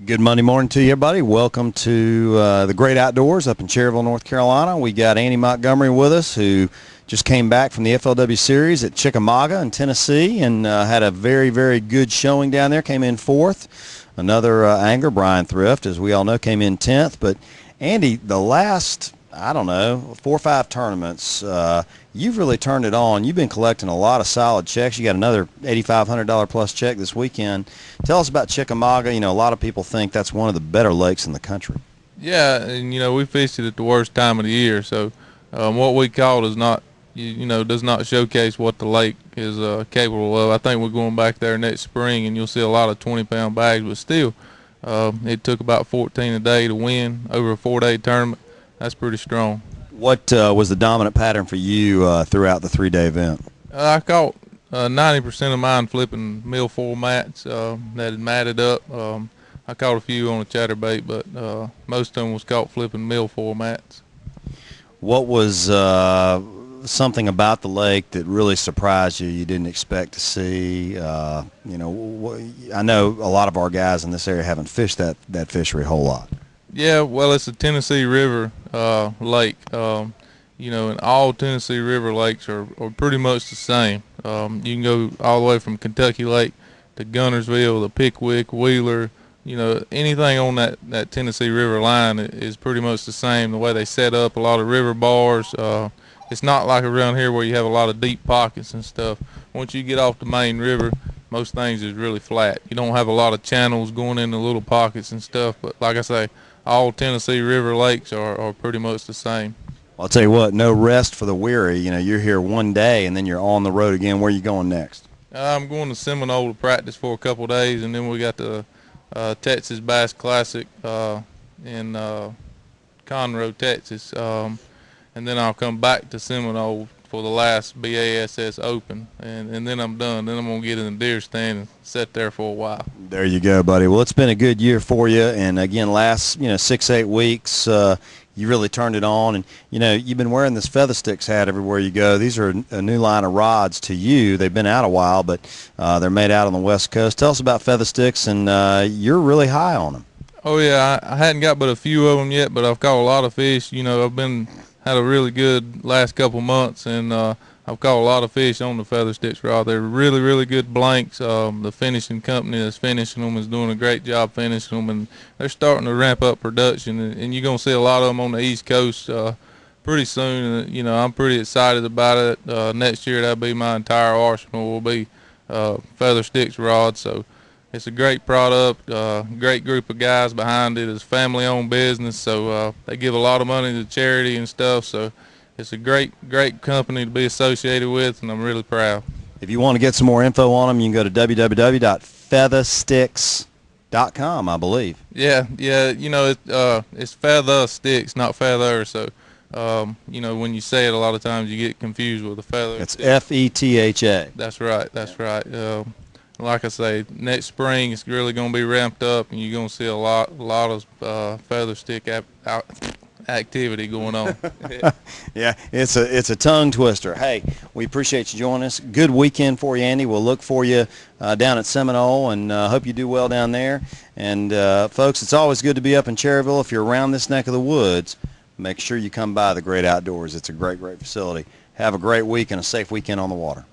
Good Monday morning to you, everybody. Welcome to the Great Outdoors up in Cherryville, North Carolina. We got Andy Montgomery with us, who just came back from the FLW series at Chickamauga in Tennessee and had a very, very good showing down there. Came in fourth. Another angler, Brian Thrift, as we all know, came in 10th. But Andy, the last, I don't know, 4 or 5 tournaments, you've really turned it on. You've been collecting a lot of solid checks. You got another $8,500 plus check this weekend. Tell us about Chickamauga. You know, a lot of people think that's one of the better lakes in the country. Yeah, and we fished it at the worst time of the year, so what we caught is not, does not showcase what the lake is capable of. I think we're going back there next spring, and you'll see a lot of 20-pound bags, but still, it took about 14 a day to win over a 4-day tournament. That's pretty strong. What was the dominant pattern for you throughout the 3-day event? I caught 90% of mine flipping milfoil mats that had matted up. I caught a few on a chatterbait, but most of them was caught flipping milfoil mats. What was something about the lake that really surprised you didn't expect to see? I know a lot of our guys in this area haven't fished that fishery a whole lot. Yeah, well, it's a Tennessee River lake. And all Tennessee River lakes are pretty much the same. You can go all the way from Kentucky Lake to Gunnersville, to Pickwick, Wheeler. Anything on that Tennessee River line is pretty much the same. The way they set up a lot of river bars. It's not like around here where you have a lot of deep pockets and stuff. Once you get off the main river, most things is really flat. You don't have a lot of channels going into little pockets and stuff. But like I say, all Tennessee River lakes are pretty much the same. I'll tell you what, no rest for the weary. You're here one day and then you're on the road again. Where are you going next? I'm going to Seminole to practice for a couple of days, and then we got the Texas Bass Classic in Conroe, Texas. And then I'll come back to Seminole for the last BASS Open, and then I'm done. Then I'm going to get in the deer stand and sit there for a while. There you go, buddy. Well, it's been a good year for you, and again, last 6-8 weeks, you really turned it on, and you've been wearing this Feather Sticks hat everywhere you go. These are a new line of rods to you. They've been out a while, but they're made out on the West Coast. Tell us about Feather Sticks, and you're really high on them. Oh yeah, I hadn't got but a few of them yet, but I've caught a lot of fish. I've had a really good last couple months, and I've caught a lot of fish on the Feather Sticks rod. They're really, really good blanks. The finishing company that's finishing them is doing a great job finishing them, and they're starting to ramp up production, and you're going to see a lot of them on the East Coast pretty soon. I'm pretty excited about it. Next year, that'll be my entire arsenal will be Feather Sticks rods. So it's a great product, great group of guys behind it. It's family-owned business, so they give a lot of money to charity and stuff. So it's a great company to be associated with, and I'm really proud. If you want to get some more info on them, you can go to www.feathersticks.com, I believe. Yeah, it's Feather Sticks, not feather. So, when you say it, a lot of times you get confused with the feather. It's F-E-T-H-A. That's right. That's right. Like I say, next spring it's really going to be ramped up, and you're going to see a lot of feather stick activity going on. Yeah, it's a tongue twister. Hey, we appreciate you joining us. Good weekend for you, Andy. We'll look for you down at Seminole, and hope you do well down there. And folks, it's always good to be up in Cherryville. If you're around this neck of the woods, make sure you come by the Great Outdoors. It's a great facility. Have a great week and a safe weekend on the water.